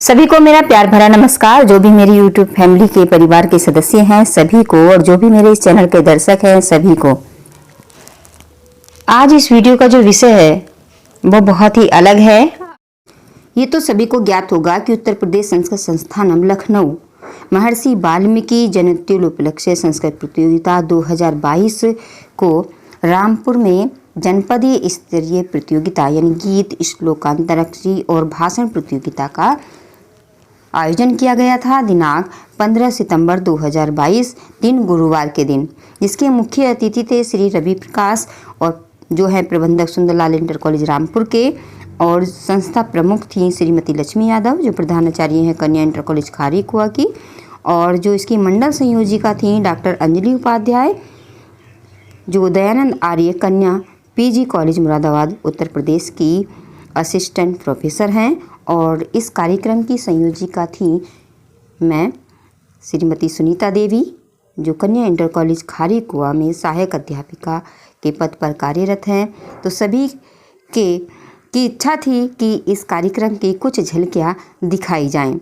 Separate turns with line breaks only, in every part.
सभी को मेरा प्यार भरा नमस्कार। जो भी मेरी YouTube फैमिली के परिवार के सदस्य हैं सभी को, और जो भी मेरे इस चैनल के दर्शक हैं सभी को, आज इस वीडियो का जो विषय है वो बहुत ही अलग है। ये तो सभी को ज्ञात होगा कि उत्तर प्रदेश संस्कृत संस्थानम लखनऊ महर्षि वाल्मीकि जयंत्योपलक्ष्य संस्कृत प्रतियोगिता 2022 को रामपुर में जनपदीय स्तरीय प्रतियोगिता यानी गीत, श्लोकांतराक्षरी और भाषण प्रतियोगिता का आयोजन किया गया था दिनांक 15 सितंबर 2022 दिन गुरुवार के दिन, जिसके मुख्य अतिथि थे श्री रवि प्रकाश और जो है प्रबंधक सुंदरलाल इंटर कॉलेज रामपुर के, और संस्था प्रमुख थी श्रीमती लक्ष्मी यादव जो प्रधानाचार्य हैं कन्या इंटर कॉलेज खारीकुआ की, और जो इसकी मंडल संयोजिका थी डॉक्टर अंजलि उपाध्याय जो दयानंद आर्य कन्या पीजी कॉलेज मुरादाबाद उत्तर प्रदेश की असिस्टेंट प्रोफेसर हैं, और इस कार्यक्रम की संयोजिका थी मैं श्रीमती सुनीता देवी जो कन्या इंटर कॉलेज खारीकुआ में सहायक अध्यापिका के पद पर कार्यरत हैं। तो सभी की इच्छा थी कि इस कार्यक्रम की कुछ झलकियाँ दिखाई जाएं।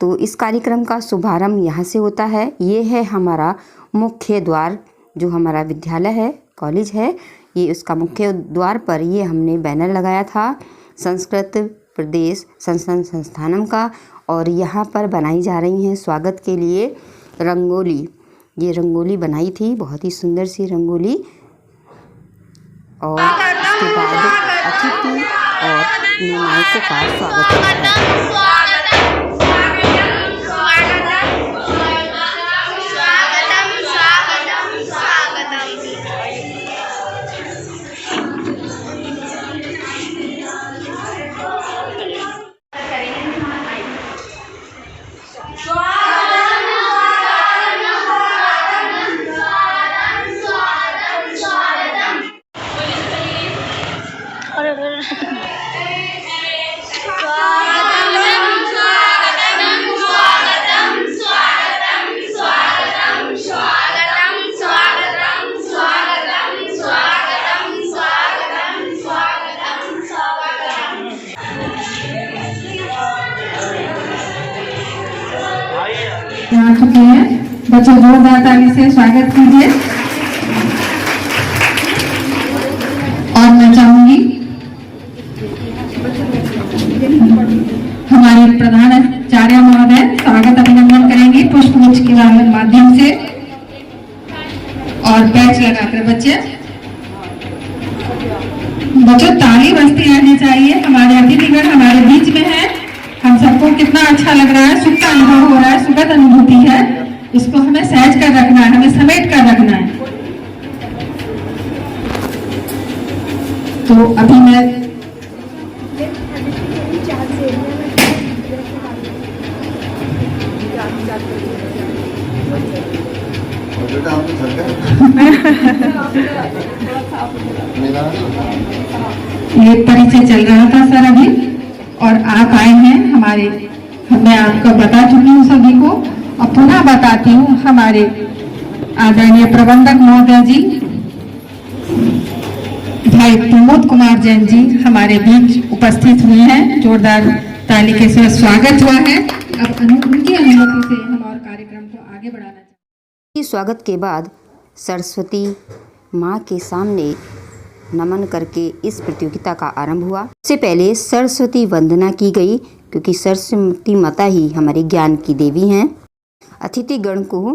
तो इस कार्यक्रम का शुभारंभ यहाँ से होता है। ये है हमारा मुख्य द्वार, जो हमारा विद्यालय है, कॉलेज है, ये उसका मुख्य द्वार पर ये हमने बैनर लगाया था संस्कृत प्रदेश संस्कृत संस्थानम का, और यहाँ पर बनाई जा रही हैं स्वागत के लिए रंगोली। ये रंगोली बनाई थी, बहुत ही सुंदर सी रंगोली, और उसके बाद अतिथि और निर्णायकों का स्वागत होता है।
आ चुके हैं बच्चों, जोरदार ताली से स्वागत कीजिए। और मैं चाहूंगी हमारे प्रधानाचार्य महोदय स्वागत अभिनंदन करेंगे पुष्पगुच्छ के माध्यम से, और बैच लगाकर बच्चों ताली बजती रहनी चाहिए। हमारे अतिथिगण हमारे बीच में है, हम सबको कितना अच्छा लग रहा है, सुख का अनुभव हो रहा है, सुखद अनुभूति है। इसको हमें सहज कर रखना है, हमें समेट कर रखना है। तो अभी मैं ये परिचय चल रहा था सर अभी, और आप आए हैं हमारे, मैं आपको बता चुकी हूँ सभी को, और पुनः बताती हूँ हमारे आदरणीय प्रबंधक महोदय जी भाई प्रमोद कुमार जैन जी हमारे बीच उपस्थित हुए हैं। जोरदार ताली के साथ स्वागत हुआ है। अब उनकी अनुमति से हम और कार्यक्रम को आगे बढ़ाना चाहते हैं।
स्वागत के बाद सरस्वती माँ के सामने नमन करके इस प्रतियोगिता का आरंभ हुआ। इससे पहले सरस्वती वंदना की गई, क्योंकि सरस्वती माता ही हमारे ज्ञान की देवी हैं। अतिथिगण को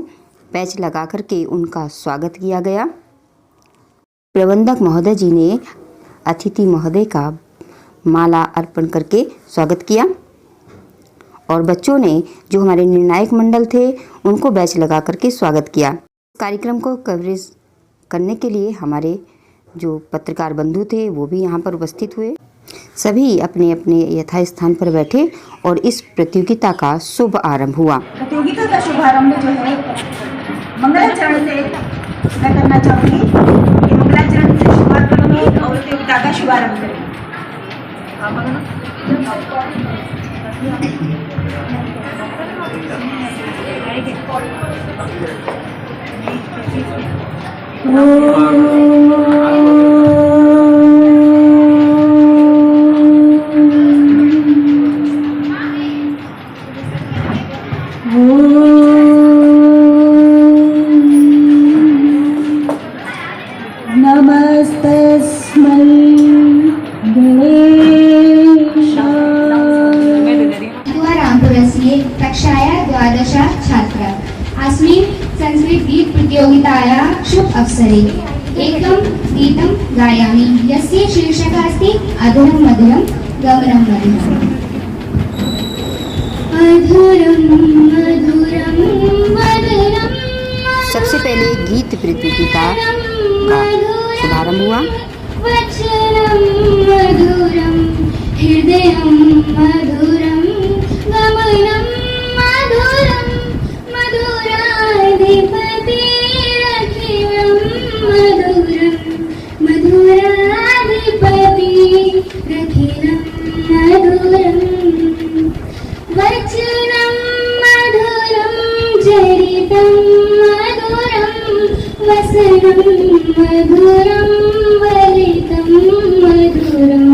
पैच लगा करके उनका स्वागत किया गया। प्रबंधक महोदय जी ने अतिथि महोदय का माला अर्पण करके स्वागत किया, और बच्चों ने जो हमारे निर्णायक मंडल थे उनको बैच लगा करके स्वागत किया। कार्यक्रम को कवरेज करने के लिए हमारे जो पत्रकार बंधु थे वो भी यहाँ पर उपस्थित हुए। सभी अपने अपने यथास्थान पर बैठे और इस प्रतियोगिता का शुभ आरंभ हुआ।
प्रतियोगिता का शुभारंभ जो है मंगलाचरण से मैं करना चाहूँगी कि मंगलाचरण से शुरुआत करूँगी और प्रतियोगिता का शुभारंभ करेंगे। नमस्तस्मै गणेशाय।
रामपुरस्य कक्षाया द्वादश छात्रा अस्मिन् संस्कृत गीत प्रतियोगितायाः शुभ अवसरे एकं गीतं गायामि यस्य शीर्षकः अस्ति अधुरं मधुरं गमनं मधुरम्। अधुरं मधुरं मधुरं
सबसे पहले गीत प्रतियोगिता का शुभारंभ हुआ।
वचनं मधुरं हृदयं मधुरं गमनं मधुरं मधुराधिपतिरखिलं मधुरं मधुराधिपतिरखिलं मधुरं वचनं मधुरं चरितं मधुरं वसनं मधुरं वलितं मधुरं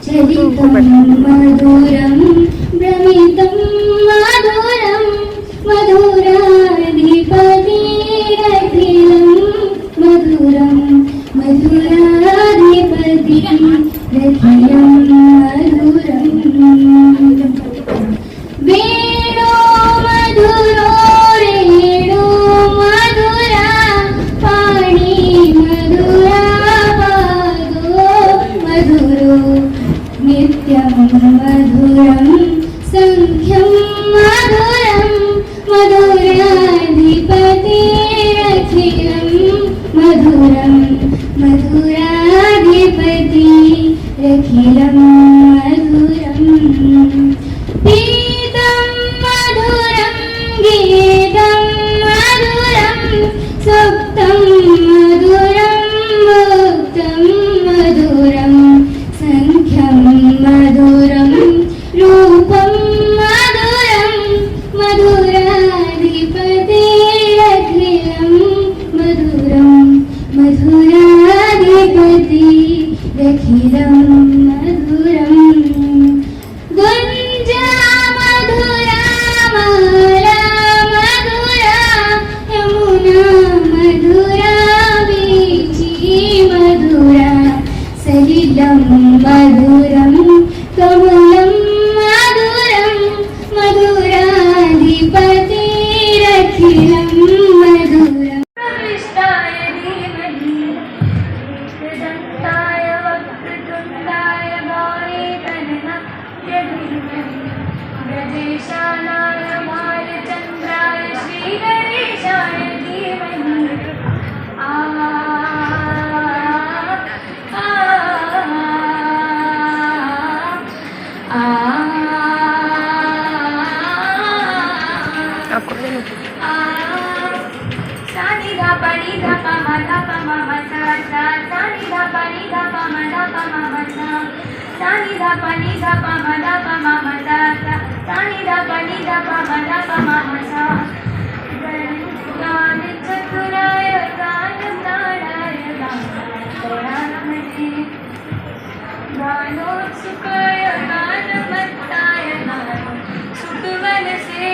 चरितं मधुरं भ्रमितं मधुरं मधुराधिपतिरखिलं मधुरं मधुराधिपतिरखिलं मधुरं वेणो मधुरो रेणो मधुरा पाणी मधुरा पादो मधुरो नित्यं मधुरं सङ्ख्यं मधुरं मधुराधिपतिरखिलं मधुरं मधुराधिपतिरखिलं मधुरम् पीतं मधुरं गीतं मधुरं सुप्तं मधुरं मुक्तं मधुरं सङ्ख्यं मधुरं रूपं मधुरं मधुराधिपतिरखिलं मधुरं मधुराधिपतिरखिलं मधुरम् गुञ्जा मधुरा माला मधुरा यमुना मधुरा वीची मधुरा सलिलं मधुरं कमलं मधुरं मधुराधिपतिरखिलं मधुरम् प्रविष्टाय धीमहि एकदन्ताय वक्रतुण्डाय गौरीतनयाय धीमहि ब्रजेशानाय भालचन्द्राय श्रीगणेशाय धीमहि सानि धा पानि धा पा मा धा पा मा मा सा सा सानि धा पानि धा पा मा धा पा मा मा सा सानि धा पानि धा पा मा धा पा मा मा सा सा सानि धा पानि धा पा मा धा पा मा मा सा गान चतुराय गान प्राणाय गानामते गानोत्सुकाय गानमत्ताय गान सुखवनसे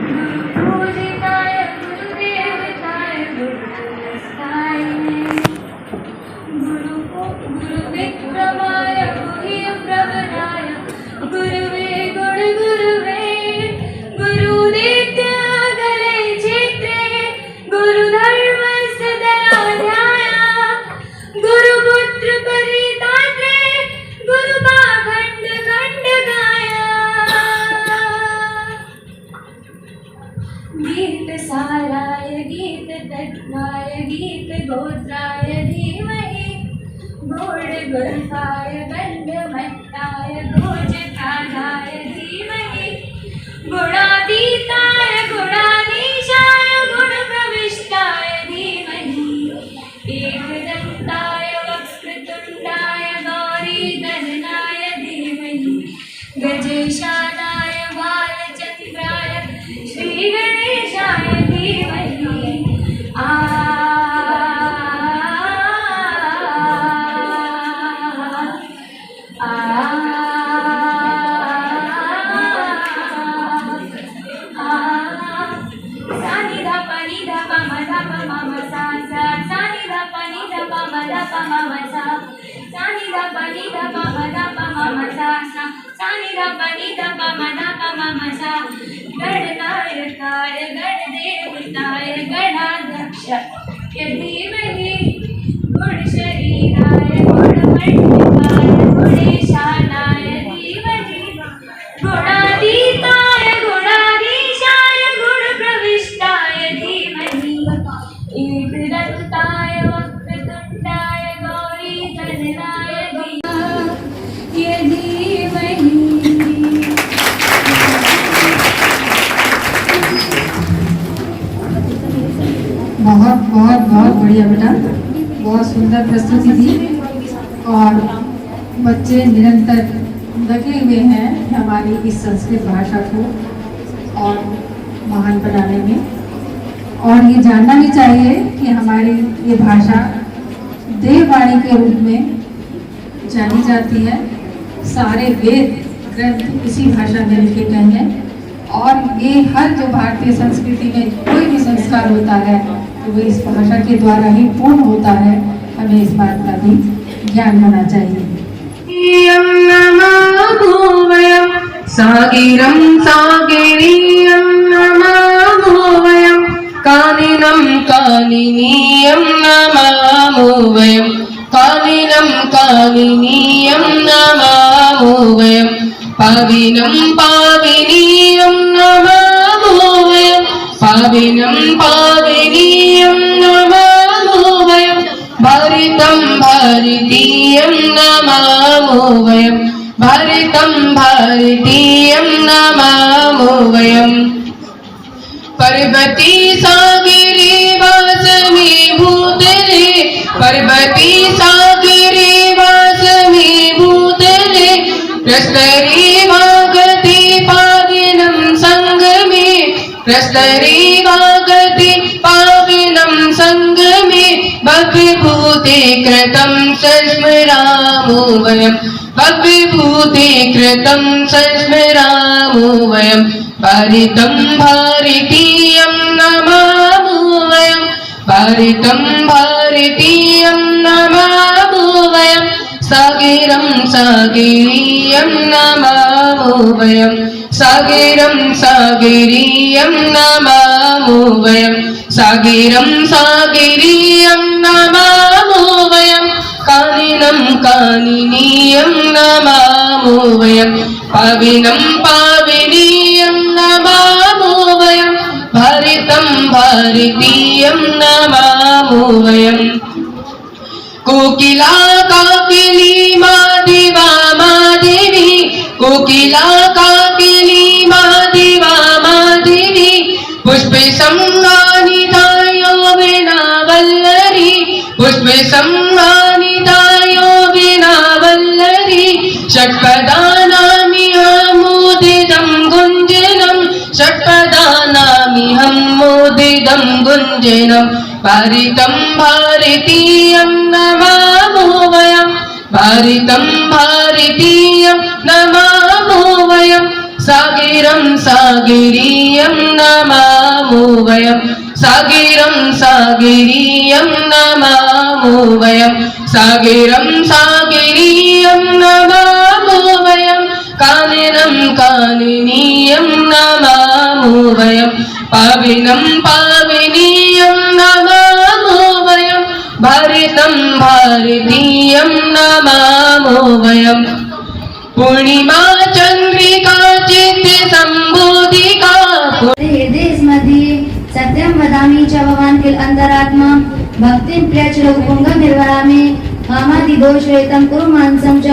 गुरुपूजिताय गुरुदेवताय गुरुपुरस्ताय गुरुविक्रमाय गुह्यप्रवराय गुरुवे गुरुवे गुरुनित्यागले चित्रे गुरुधर्मस्य दराध्याय गुरुपुत्र परितात्रे गुरुपाखण्ड खण्डकाय गीतसाराय गीततत्त्वाय गीतगोत्राय धीमहि गूढगुल्फाय गन्धमत्ताय भोजकाधाय धीमहि गुणातीताय गुणाधीशाय गुणप्रविष्टाय धीमहि एकदन्ताय वक्रतुण्डाय गौरीतनयाय धीमहि गजेशानाय भालचन्द्राय श्रीगणेशाय धीमहि नि ध प म म सा गणनायकाय गणदेवताय गणाध्यक्षाय धीमहि गुणशरीराय गुणमण्डिताय गुणेशानाय धीमहि गुणातीताय गुणाधीशाय गुणप्रविष्टाय धीमहि एकदन्ताय वक्रतुण्डाय गौरीधराय धीमहि।
बहुत बहुत बहुत बढ़िया बेटा, बहुत सुंदर प्रस्तुति थी और बच्चे निरंतर लगे हुए हैं हमारी इस संस्कृत भाषा को और महान बनाने में। और ये जानना भी चाहिए कि हमारी ये भाषा देववाणी के रूप में जानी जाती है। सारे वेद ग्रंथ इसी भाषा में लिखे गए हैं और ये हर जो भारतीय संस्कृति में कोई भी संस्कार होता है तो वो इस भाषा के द्वारा ही पूर्ण होता है। हमें इस बात का भी ज्ञान होना चाहिए।
सागिरं सागिरीयं नमामो वयं कानिनं कानिनीयं नमामो वयं कानिनं कानिनीयं नमामो वयं पाविनं पाविनीयं नमामो वयं पाविनं पाविनीयं नमामो वयं भारितं भारतीयं नमामो वयं भारितं भारतीयं नमामो वयं पर्वती सागिरी वासमी भूतले पर्वती सागिरी वासमी भूतले प्रस्तरी वागति पाविनं संगमे प्रस्तरी वागति पाविनं संगमे भक्तिभूते कृतं संस्मरामो वयं भक्तिभूते कृतं संस्मरामो वयं पारितं भारतीयं नमामो वयं पारितं भारतीयं नमामो वयं सागिरं सागिरीयं नमामो वयं सागिरं सागिरीयं नमामो वयं सागिरं सागिरीयं नमामो वयं कानिनं कानिनीयं नमामो वयं पाविनं पाविनीयं नमामो वयं भारितं भारतीयं नमामो वयं कोकिला काकिली मादिवा मादिवी कोकिला काकिली मादिवा मादिवी पुष्पे संगानितायो विना वल्लरी पुष्पे संगानितायो विना वल्लरी षट्पदानामिहं मोदितं गुञ्जनं षट्पदानामिहं मोदितं गुञ्जनं पारितं भारतीयं नमामो वयं पारितं भारतीयं नमामो वयं सागिरं सागिरीयं नमामो वयं सागिरं सागिरीयं नमामो वयं सागिरं सागिरीयं नमामो वयं कानिनं कानिनीयं नमामो वयं पाविनं पाविनीयं नमामो वयं भारितं भारतीयं नमामो वयं पूर्णिमा चंद्रिका चित्ते संबोधिका
हृदयमध्ये सत्यं वदामि च भवान् किल अंतरात्मा भक्तिं प्रियच रघुपुंग निर्वरामि मामादिदोषरहितं कुरु मानसं च।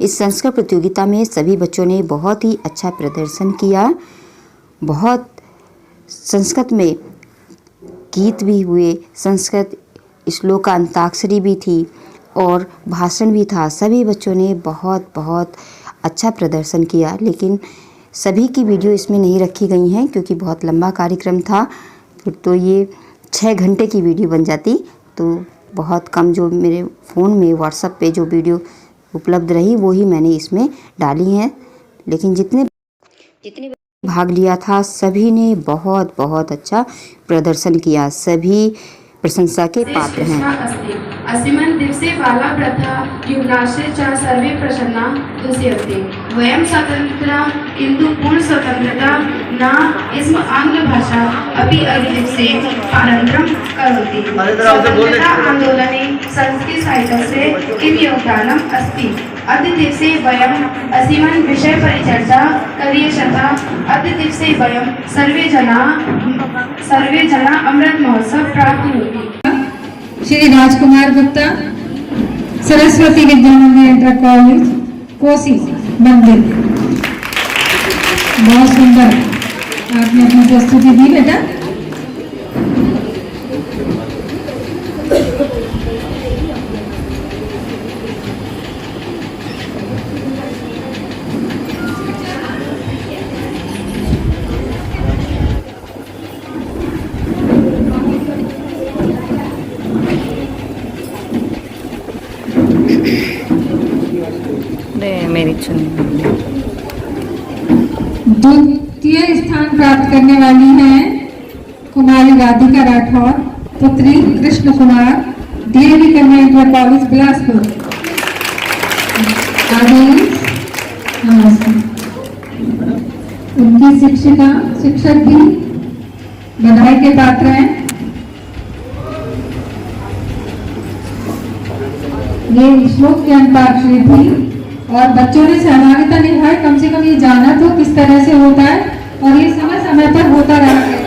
इस संस्कृत प्रतियोगिता में सभी बच्चों ने बहुत ही अच्छा प्रदर्शन किया। बहुत संस्कृत में गीत भी हुए, संस्कृत श्लोक का अंताक्षरी भी थी और भाषण भी था। सभी बच्चों ने बहुत बहुत अच्छा प्रदर्शन किया, लेकिन सभी की वीडियो इसमें नहीं रखी गई हैं क्योंकि बहुत लंबा कार्यक्रम था। फिर तो ये 6 घंटे की वीडियो बन जाती, तो बहुत कम जो मेरे फ़ोन में व्हाट्सएप पे जो वीडियो उपलब्ध रही वो ही मैंने इसमें डाली हैं। लेकिन जितने भाग लिया था सभी ने बहुत बहुत अच्छा प्रदर्शन किया। सभी प्रशंसा के पात्र हैं।
अस्ति अस्मिन् दिवसे बाला प्रथा युवनाश्रे च सर्वे प्रसन्ना तुष्यन्ते वयं स्वतंत्र किंतु पूर्ण स्वतंत्रता न इस्म आंग्ल भाषा अपि अद्य दिवसे पारंपरम करोति। स्वतंत्रता आंदोलने संस्कृत साहित्यस्य किं योगदानम् अस्ति। अद्य दिवसे वयम् अस्मिन् विषय परिचर्चा करिष्यामः। अद्य दिवसे वयं सर्वे जना अमृत महोत्सव प्राप्नुवन्ति।
श्री राजकुमार गुप्ता, सरस्वती विद्या मंदिर इंटर कॉलेज, कोसी मंदिर। बहुत सुंदर आपने अपनी प्रस्तुति दी बेटा।
मेरी
द्वितीय स्थान प्राप्त करने वाली हैं कुमारी राधिका राठौर, पुत्री कृष्ण कुमार, डीएवी कन्या इंटर कॉलेज बिलासपुर। उनकी शिक्षक भी बधाई के पात्र हैं। ये श्लोक की अंताक्षरी थी और बच्चों ने सहभागिता निभाई। कम से कम ये जाना तो किस तरह से होता है और ये समय समय पर होता रहेगा।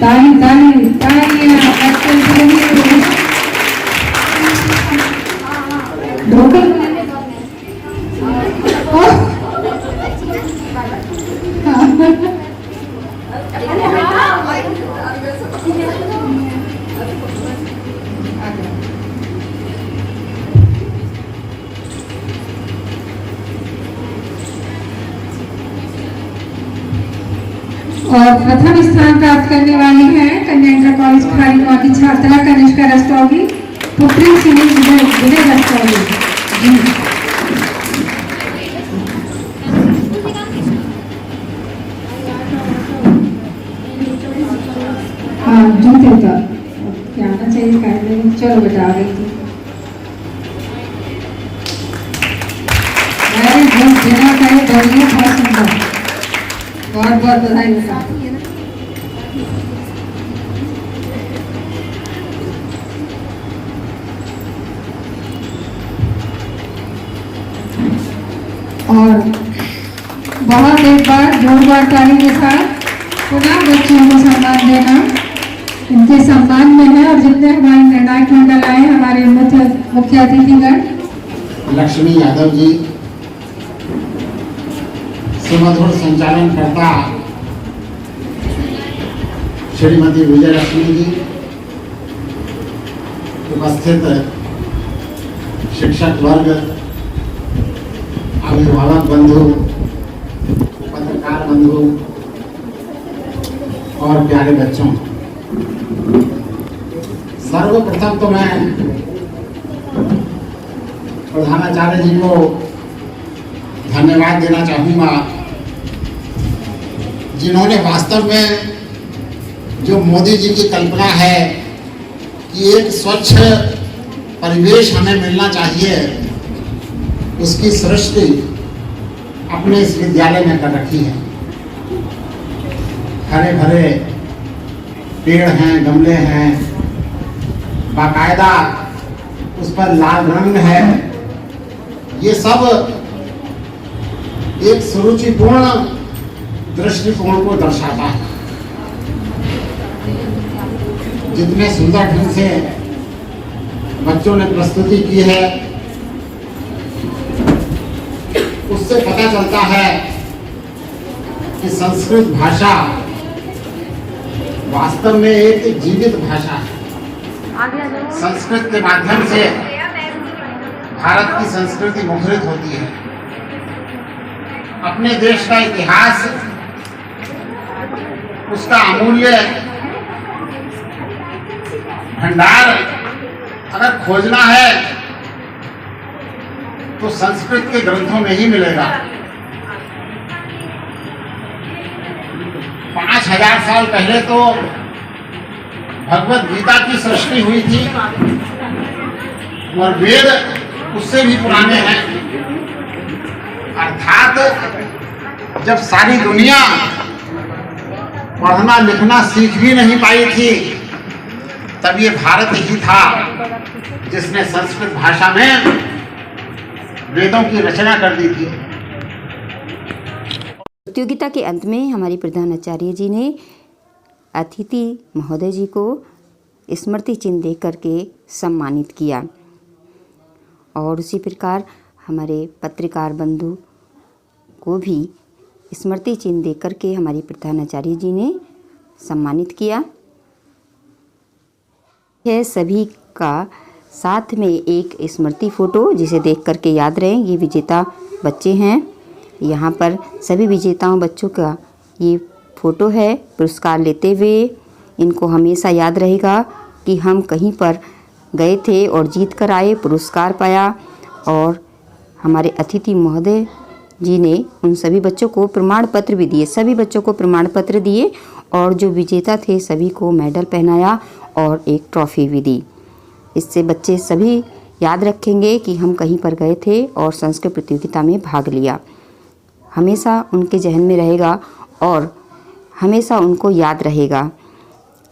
ताली ताली तालियां और प्रथम स्थान प्राप्त करने वाली है कन्या इंटर कॉलेज खारीनुआ की छात्रा कनिष्का रस्तौगी, पुत्री श्री विजय रस्तौगी। हाँ जूते उतार क्या आना चाहिए कायदे में। चलो बेटा आ गई थी। बिना कहे बढ़िया, बहुत सुंदर, बहुत बहुत बधाई बेटा। और बहुत एक बार जोरदार ताली के साथ पुनः बच्चों को सम्मान देना इनके सम्मान में है। और जितने हमारे निर्णायक मंडल आए, हमारे मुख्य अतिथिगण
लक्ष्मी यादव जी, सुमधुर संचालन करता श्रीमती विजय लक्ष्मी जी, उपस्थित शिक्षक वर्ग, अभिभावक बंधु, पत्रकार बंधु और प्यारे बच्चों, सर्वप्रथम तो मैं प्रधानाचार्य जी को धन्यवाद देना चाहूँगा, जिन्होंने वास्तव में जो मोदी जी की कल्पना है कि एक स्वच्छ परिवेश हमें मिलना चाहिए, उसकी सृष्टि अपने इस विद्यालय में कर रखी है। हरे भरे पेड़ हैं, गमले हैं, बाकायदा उस पर लाल रंग है। ये सब एक सुरुचिपूर्ण दृष्टिकोण को दर्शाता है। जितने सुंदर ढंग से बच्चों ने प्रस्तुति की है, उससे पता चलता है कि संस्कृत भाषा वास्तव में एक जीवित भाषा है। संस्कृत के माध्यम से भारत की संस्कृति मुखरित होती है। अपने देश का इतिहास, उसका अमूल्य भंडार अगर खोजना है तो संस्कृत के ग्रंथों में ही मिलेगा। 5000 साल पहले तो भगवत गीता की सृष्टि हुई थी और वेद उससे भी पुराने हैं। अर्थात जब सारी दुनिया पढ़ना लिखना सीख भी नहीं पाई थी, तब ये भारत ही था जिसने संस्कृत भाषा में वेदों की रचना कर दी थी।
प्रतियोगिता के अंत में हमारी प्रधानाचार्य जी ने अतिथि महोदय जी को स्मृति चिन्ह दे करके सम्मानित किया और उसी प्रकार हमारे पत्रकार बंधु को भी स्मृति चिन्ह दे करके हमारी प्रधानाचार्य जी ने सम्मानित किया है। सभी का साथ में एक स्मृति फ़ोटो जिसे देख करके याद रहे ये विजेता बच्चे हैं। यहाँ पर सभी विजेताओं बच्चों का ये फ़ोटो है पुरस्कार लेते हुए। इनको हमेशा याद रहेगा कि हम कहीं पर गए थे और जीत कर आए, पुरस्कार पाया। और हमारे अतिथि महोदय जी ने उन सभी बच्चों को प्रमाण पत्र भी दिए, सभी बच्चों को प्रमाण पत्र दिए और जो विजेता थे सभी को मेडल पहनाया और एक ट्रॉफी भी दी। इससे बच्चे सभी याद रखेंगे कि हम कहीं पर गए थे और संस्कृत प्रतियोगिता में भाग लिया। हमेशा उनके जहन में रहेगा और हमेशा उनको याद रहेगा।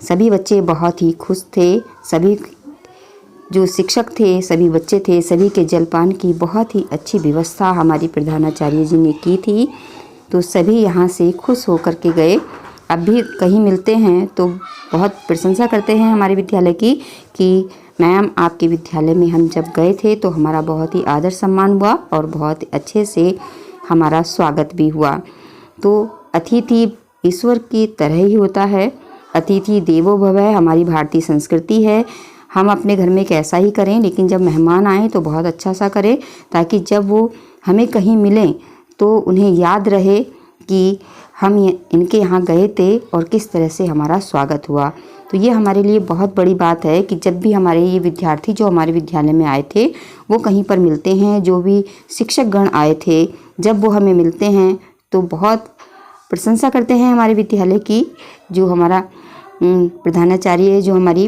सभी बच्चे बहुत ही खुश थे। सभी जो शिक्षक थे, सभी बच्चे थे, सभी के जलपान की बहुत ही अच्छी व्यवस्था हमारी प्रधानाचार्य जी ने की थी। तो सभी यहाँ से खुश होकर के गए। अब भी कहीं मिलते हैं तो बहुत प्रशंसा करते हैं हमारे विद्यालय की कि मैम आपके विद्यालय में हम जब गए थे तो हमारा बहुत ही आदर सम्मान हुआ और बहुत अच्छे से हमारा स्वागत भी हुआ। तो अतिथि ईश्वर की तरह ही होता है। अतिथि देवो भव है, हमारी भारतीय संस्कृति है। हम अपने घर में कैसा ही करें, लेकिन जब मेहमान आएँ तो बहुत अच्छा सा करें ताकि जब वो हमें कहीं मिलें तो उन्हें याद रहे कि हम इनके यहाँ गए थे और किस तरह से हमारा स्वागत हुआ। तो ये हमारे लिए बहुत बड़ी बात है कि जब भी हमारे ये विद्यार्थी जो हमारे विद्यालय में आए थे वो कहीं पर मिलते हैं, जो भी शिक्षक गण आए थे जब वो हमें मिलते हैं तो बहुत प्रशंसा करते हैं हमारे विद्यालय की। जो हमारा प्रधानाचार्य जो हमारी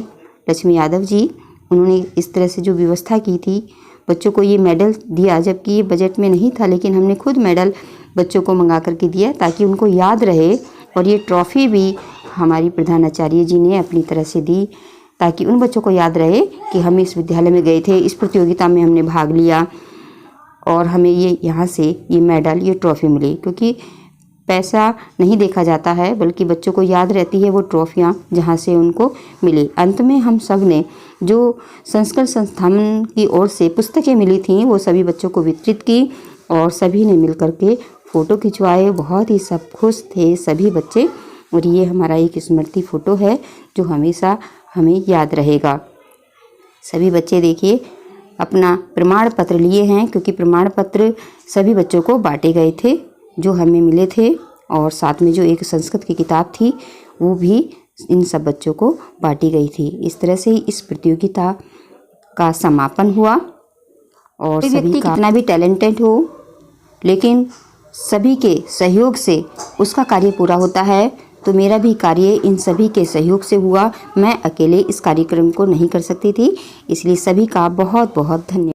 लक्ष्मी यादव जी, उन्होंने इस तरह से जो व्यवस्था की थी, बच्चों को ये मेडल दिया, जबकि ये बजट में नहीं था, लेकिन हमने खुद मेडल बच्चों को मंगा करके दिया ताकि उनको याद रहे। और ये ट्रॉफ़ी भी हमारी प्रधानाचार्य जी ने अपनी तरह से दी ताकि उन बच्चों को याद रहे कि हम इस विद्यालय में गए थे, इस प्रतियोगिता में हमने भाग लिया और हमें ये यहाँ से ये मेडल, ये ट्रॉफ़ी मिली। क्योंकि पैसा नहीं देखा जाता है बल्कि बच्चों को याद रहती है वो ट्रॉफियाँ जहाँ से उनको मिली। अंत में हम सब ने जो संस्कृत संस्थान की ओर से पुस्तकें मिली थीं वो सभी बच्चों को वितरित की और सभी ने मिल कर के फ़ोटो खिंचवाए। बहुत ही सब खुश थे सभी बच्चे। और ये हमारा एक स्मृति फ़ोटो है जो हमेशा हमें याद रहेगा। सभी बच्चे देखिए अपना प्रमाण पत्र लिए हैं, क्योंकि प्रमाण पत्र सभी बच्चों को बांटे गए थे जो हमें मिले थे। और साथ में जो एक संस्कृत की किताब थी वो भी इन सब बच्चों को बांटी गई थी। इस तरह से इस प्रतियोगिता का समापन हुआ। और सभी का कितना भी टैलेंटेड हो, लेकिन सभी के सहयोग से उसका कार्य पूरा होता है। तो मेरा भी कार्य इन सभी के सहयोग से हुआ। मैं अकेले इस कार्यक्रम को नहीं कर सकती थी, इसलिए सभी का बहुत बहुत धन्यवाद।